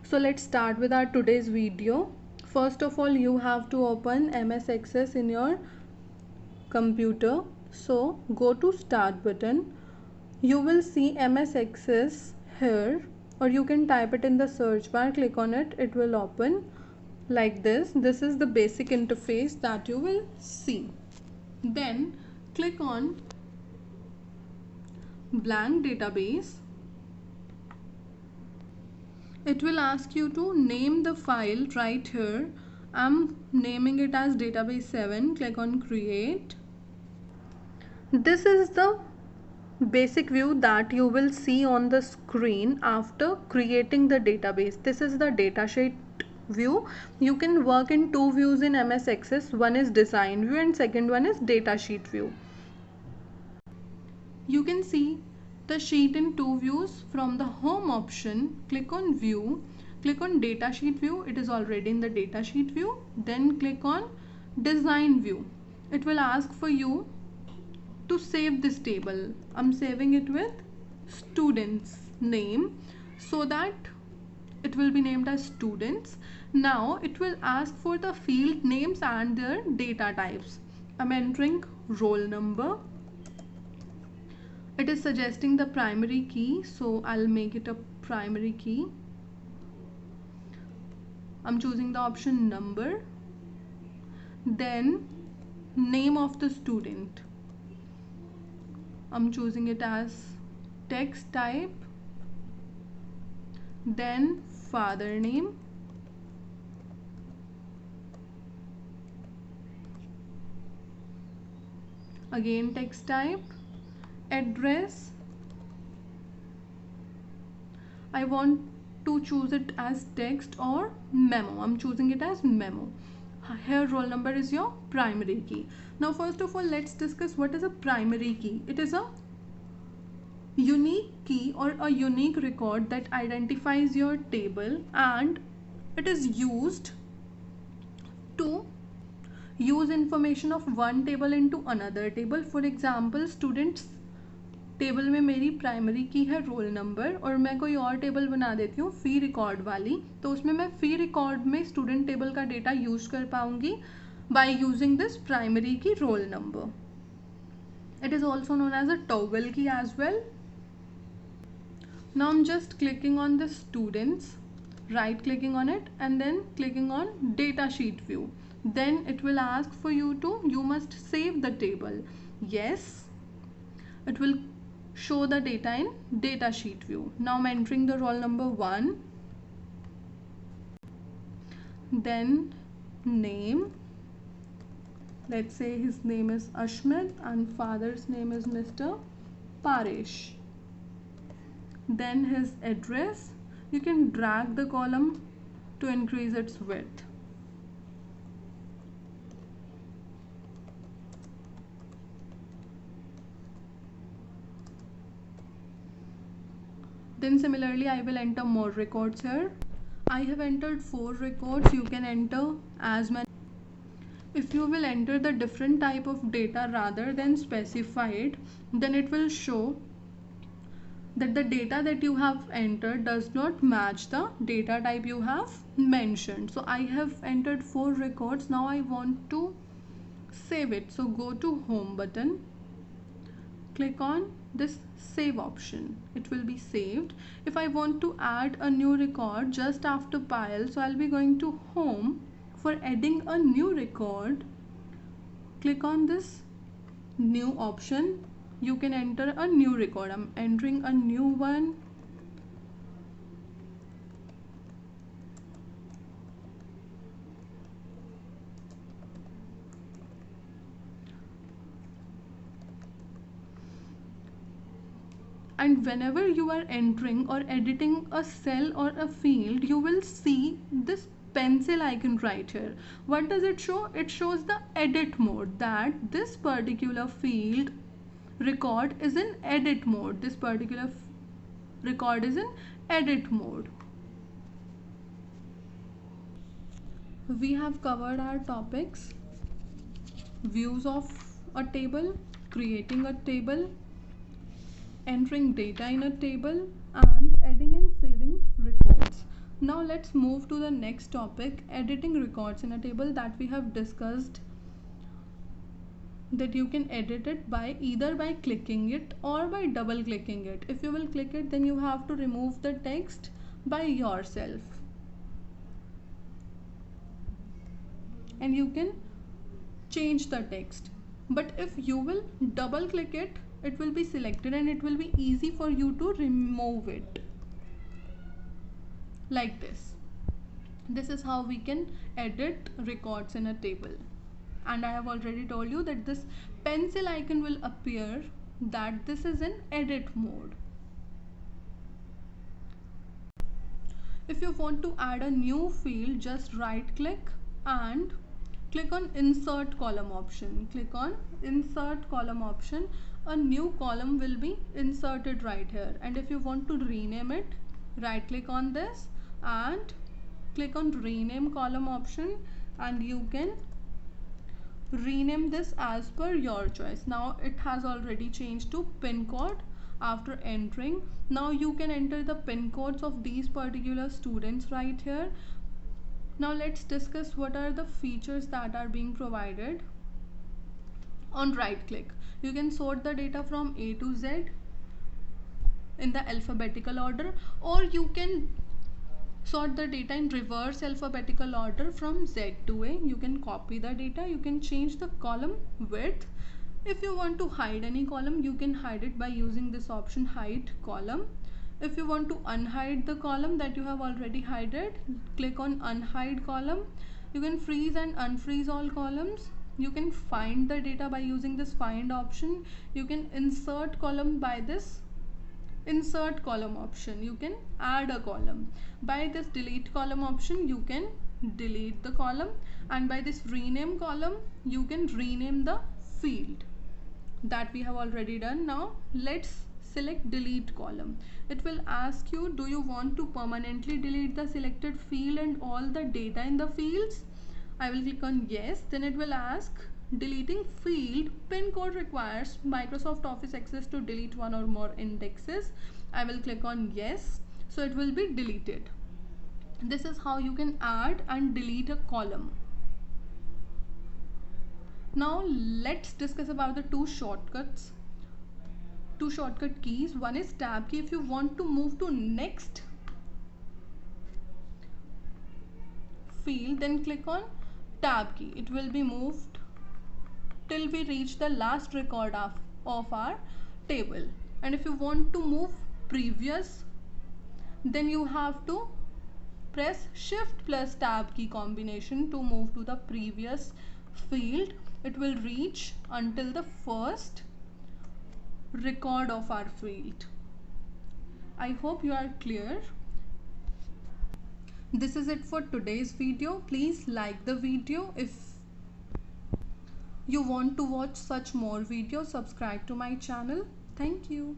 So let's start with our today's video. First of all, you have to open MS Access in your computer. So go to start button. You will see MS Access here, or you can type it in the search bar. Click on it. It will open like this. This is the basic interface that you will see. Then click on blank database. It will ask you to name the file right here. I'm naming it as database 7. Click on create. This is the basic view that you will see on the screen after creating the database. This is the datasheet view. You can work in two views in MS Access. One is design view and second one is datasheet view. You can see the sheet in two views. From the home option, click on view, click on datasheet view. It is already in the datasheet view. Then click on design view. It will ask for you to save this table. I'm saving it with students name so that it will be named as students. Now it will ask for the field names and their data types. I'm entering roll number. It is suggesting the primary key, so I'll make it a primary key. I'm choosing the option number. Then name of the student. I'm choosing it as text type. Then father name. Again text type. Address. I want to choose it as text or memo. I'm choosing it as memo. Here roll number is your primary key. Now first of all, let's discuss what is a primary key. It is a unique key or a unique record that identifies your table, and it is used to use information of one table into another table. For example, students table में मेरी primary की है roll number और मैं कोई और table बना देती हूँ फी रिकॉर्ड वाली, तो उसमें मैं फी रिकॉर्ड में स्टूडेंट टेबल का डेटा यूज कर पाऊंगी by using this primary key roll number. It is also known as a toggle key as well. Now I am just clicking on the students, right clicking on it and then clicking on data sheet view. Then it will ask for you must save the table. Yes, it will show the data in data sheet view. Now I'm entering the roll number 1, then name. Let's say his name is Ashmit and father's name is Mr. Paresh. Then his address. You can drag the column to increase its width. Then similarly I will enter more records here. I have entered 4 records. You can enter as many. If you will enter the different type of data rather than specified, then it will show that the data that you have entered does not match the data type you have mentioned. So I have entered 4 records. Now I want to save it. So go to home button, click on this save option. It will be saved. If I want to add a new record just after pile, so I'll be going to home. For adding a new record, click on this new option. You can enter a new record. I'm entering a new one. And whenever you are entering or editing a cell or a field, you will see this pencil icon right here. What does it show? It shows the edit mode, that this particular field record is in edit mode. This particular record is in edit mode. We have covered our topics: views of a table, creating a table, entering data in a table, and adding and saving records. Now let's move to the next topic, editing records in a table, that we have discussed that you can edit it by either by clicking it or by double clicking it. If you will click it, then you have to remove the text by yourself, and you can change the text. But if you will double click it, it will be selected and it will be easy for you to remove it, like this. This is how we can edit records in a table. And I have already told you that this pencil icon will appear, that this is in edit mode. If you want to add a new field, just right click and click on insert column option. Click on insert column option. A new column will be inserted right here. And if you want to rename it, right click on this and click on rename column option, and you can rename this as per your choice. Now it has already changed to pin code after entering. Now you can enter the pin codes of these particular students right here. Now let's discuss what are the features that are being provided. On right click, you can sort the data from A to Z in the alphabetical order, or you can sort the data in reverse alphabetical order from Z to A. You can copy the data, you can change the column width. If you want to hide any column, you can hide it by using this option, hide column. If you want to unhide the column that you have already hidden, click on unhide column. You can freeze and unfreeze all columns. You can find the data by using this find option. You can insert column by this insert column option. You can add a column by this delete column option. You can delete the column, and by this rename column you can rename the field. That we have already done. Now let's select delete column. It will ask you, do you want to permanently delete the selected field and all the data in the fields? I will click on yes. Then it will ask, deleting field pin code requires Microsoft Office access to delete one or more indexes. I will click on yes, so it will be deleted. This is how you can add and delete a column. Now let's discuss about the two shortcut keys. One is tab key. If you want to move to next field, then click on tab key. It will be moved till we reach the last record of our table. And if you want to move previous, then you have to press shift plus tab key combination to move to the previous field. It will reach until the first record of our field. I hope you are clear. This is it for today's video. Please like the video. If you want to watch such more videos, subscribe to my channel. Thank you.